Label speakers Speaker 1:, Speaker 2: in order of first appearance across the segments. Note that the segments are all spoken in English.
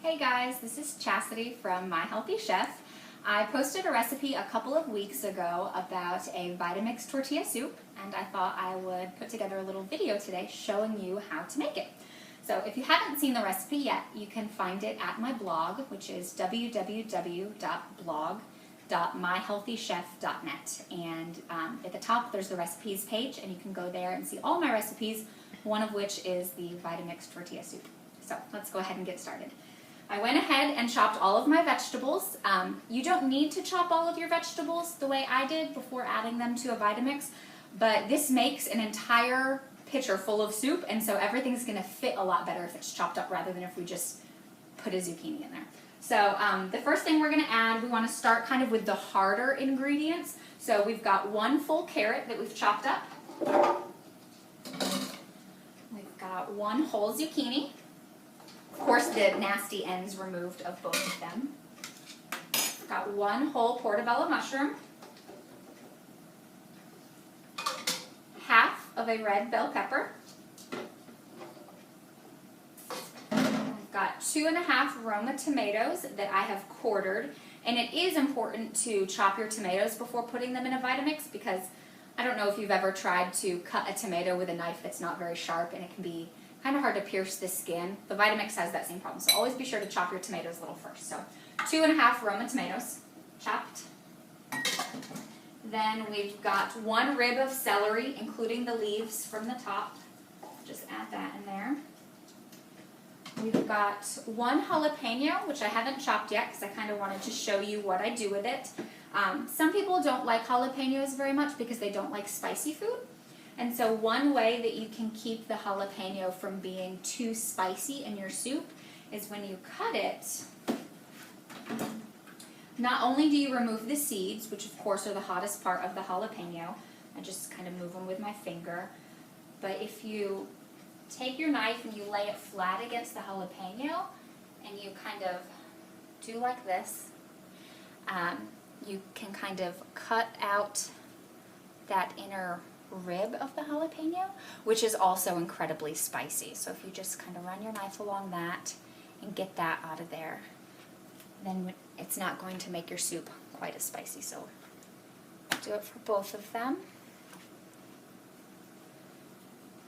Speaker 1: Hey guys, this is Chastity from My Healthy Chef. I posted a recipe a couple of weeks ago about a Vitamix tortilla soup, and I thought I would put together a little video today showing you how to make it. So if you haven't seen the recipe yet, you can find it at my blog, which is www.blog.myhealthychef.net. And at the top there's the recipes page, and you can go there and see all my recipes, one of which is the Vitamix tortilla soup. So let's go ahead and get started. I went ahead and chopped all of my vegetables. You don't need to chop all of your vegetables the way I did before adding them to a Vitamix, but this makes an entire pitcher full of soup, and so everything's going to fit a lot better if it's chopped up rather than if we just put a zucchini in there. So the first thing we're going to add, we want to start kind of with the harder ingredients. So we've got one full carrot that we've chopped up. We've got one whole zucchini. Of course, the nasty ends removed of both of them. We've got one whole portobello mushroom. Half of a red bell pepper. I've got 2½ Roma tomatoes that I have quartered. And it is important to chop your tomatoes before putting them in a Vitamix, because I don't know if you've ever tried to cut a tomato with a knife that's not very sharp, and it can be kind of hard to pierce the skin. The Vitamix has that same problem, so always be sure to chop your tomatoes a little first. So 2½ Roma tomatoes, chopped. Then we've got one rib of celery, including the leaves from the top. Just add that in there. We've got one jalapeno, which I haven't chopped yet because I kind of wanted to show you what I do with it. Some people don't like jalapenos very much because they don't like spicy food. And so one way that you can keep the jalapeno from being too spicy in your soup is when you cut it, not only do you remove the seeds, which of course are the hottest part of the jalapeno, I just kind of move them with my finger, but if you take your knife and you lay it flat against the jalapeno and you kind of do like this, you can kind of cut out that inner rib of the jalapeno, which is also incredibly spicy. So if you just kind of run your knife along that and get that out of there, then it's not going to make your soup quite as spicy. So do it for both of them.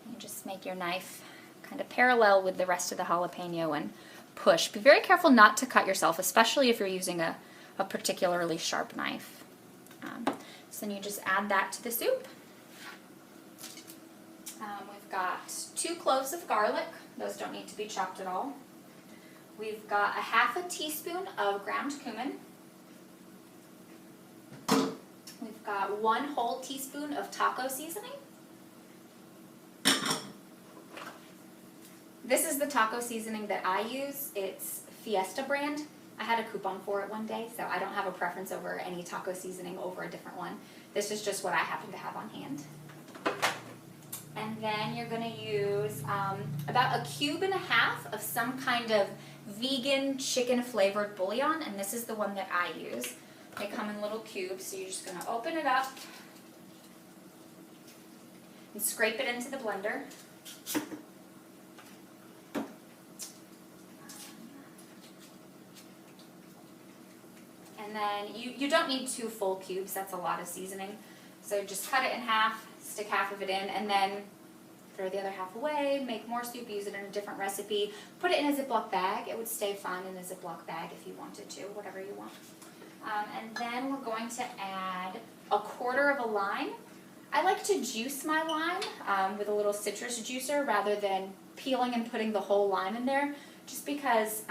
Speaker 1: You just make your knife kind of parallel with the rest of the jalapeno and push. Be very careful not to cut yourself, especially if you're using a particularly sharp knife. So then you just add that to the soup. We've got 2 cloves of garlic. Those don't need to be chopped at all. We've got ½ teaspoon of ground cumin. We've got 1 whole teaspoon of taco seasoning. This is the taco seasoning that I use. It's Fiesta brand. I had a coupon for it one day, so I don't have a preference over any taco seasoning over a different one. This is just what I happen to have on hand. And then you're going to use about 1.5 cubes of some kind of vegan chicken flavored bouillon, and this is the one that I use. They come in little cubes, so you're just going to open it up and scrape it into the blender. And then you don't need 2 full cubes, that's a lot of seasoning. So just cut it in half, stick half of it in, and then throw the other half away, make more soup, use it in a different recipe. Put it in a Ziploc bag. It would stay fine in a Ziploc bag if you wanted to, whatever you want. And then we're going to add 1/4 of a lime. I like to juice my lime with a little citrus juicer rather than peeling and putting the whole lime in there, just because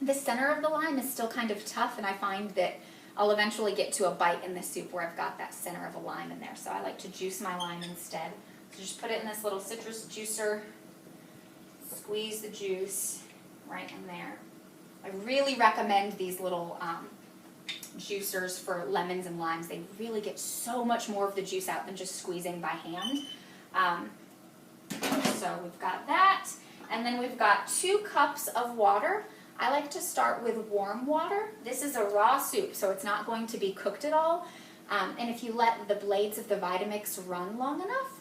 Speaker 1: the center of the lime is still kind of tough, and I find that I'll eventually get to a bite in the soup where I've got that center of a lime in there. So I like to juice my lime instead. So just put it in this little citrus juicer, squeeze the juice right in there. I really recommend these little juicers for lemons and limes. They really get so much more of the juice out than just squeezing by hand. So we've got that. And then we've got 2 cups of water. I like to start with warm water. This is a raw soup, so it's not going to be cooked at all. And if you let the blades of the Vitamix run long enough,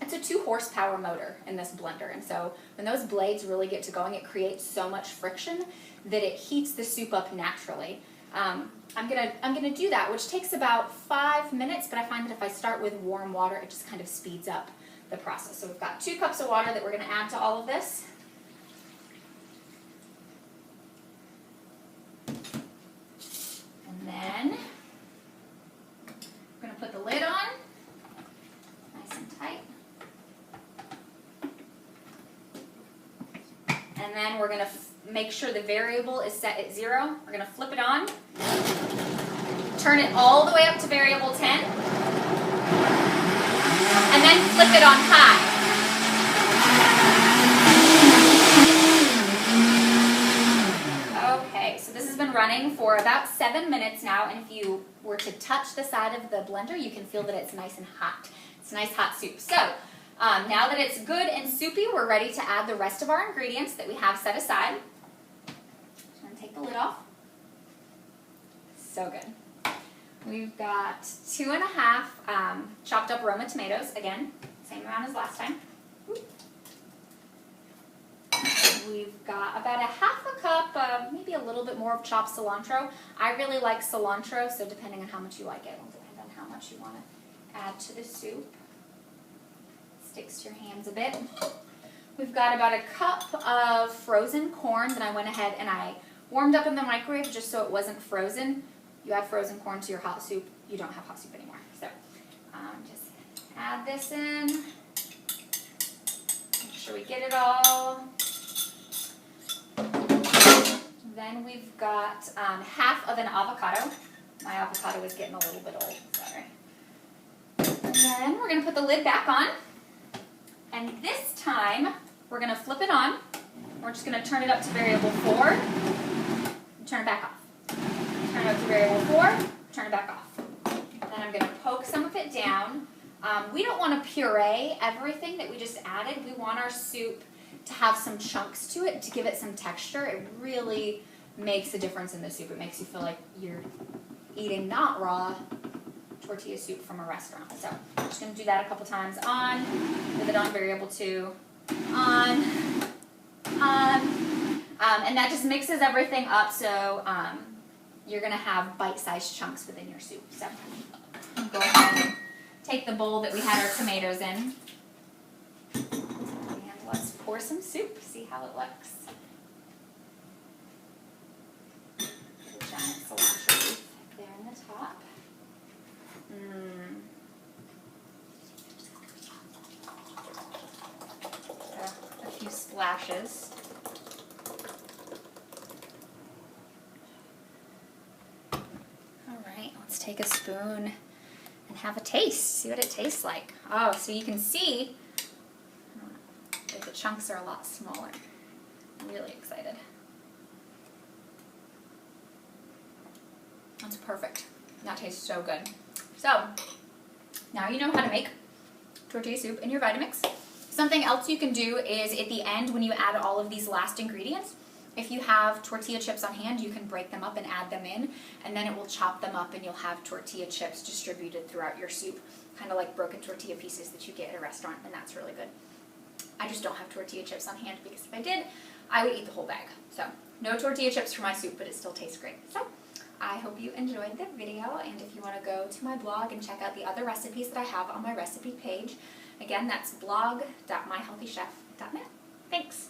Speaker 1: It's a 2 horsepower motor in this blender, and so when those blades really get to going, it creates so much friction that it heats the soup up naturally. I'm gonna do that, which takes about 5 minutes, but I find that if I start with warm water, it just kind of speeds up the process. So we've got 2 cups of water that we're gonna add to all of this. And then we're gonna put the lid on, nice and tight. And then we're going to make sure the variable is set at 0. We're going to flip it on, turn it all the way up to variable 10, and then flip it on high. Okay, so this has been running for about 7 minutes now, and if you were to touch the side of the blender, you can feel that it's nice and hot. It's a nice hot soup. So, now that it's good and soupy, we're ready to add the rest of our ingredients that we have set aside. I'm going to take the lid off. So good. We've got 2½ chopped up Roma tomatoes. Again, same amount as last time. We've got about ½ cup, maybe a little bit more of chopped cilantro. I really like cilantro, so depending on how much you like it, will depend on how much you want to add to the soup. Sticks to your hands a bit. We've got about a cup of frozen corn that I went ahead and I warmed up in the microwave just so it wasn't frozen. You add frozen corn to your hot soup, you don't have hot soup anymore. So just add this in. Make sure we get it all. Then we've got ½ of an avocado. My avocado is getting a little bit old, sorry. And then we're going to put the lid back on. And this time, we're going to flip it on. We're just going to turn it up to variable 4, and turn it back off. Turn it up to variable 4, turn it back off. Then I'm going to poke some of it down. We don't want to puree everything that we just added. We want our soup to have some chunks to it to give it some texture. It really makes a difference in the soup. It makes you feel like you're eating not raw tortilla soup from a restaurant. So I'm just going to do that a couple times. On, with it on variable 2, on, and that just mixes everything up so you're going to have bite-sized chunks within your soup. So go ahead and take the bowl that we had our tomatoes in, and let's pour some soup, see how it looks. A giant cilantro leaf there in the top. A few splashes. All right, let's take a spoon and have a taste. See what it tastes like. Oh, so you can see that the chunks are a lot smaller. I'm really excited. That's perfect. That tastes so good. So, now you know how to make tortilla soup in your Vitamix. Something else you can do is at the end when you add all of these last ingredients, if you have tortilla chips on hand, you can break them up and add them in, and then it will chop them up and you'll have tortilla chips distributed throughout your soup, kind of like broken tortilla pieces that you get at a restaurant, and that's really good. I just don't have tortilla chips on hand because if I did, I would eat the whole bag. So, no tortilla chips for my soup, but it still tastes great. So, I hope you enjoyed the video, and if you want to go to my blog and check out the other recipes that I have on my recipe page, again, that's blog.myhealthychef.net. Thanks!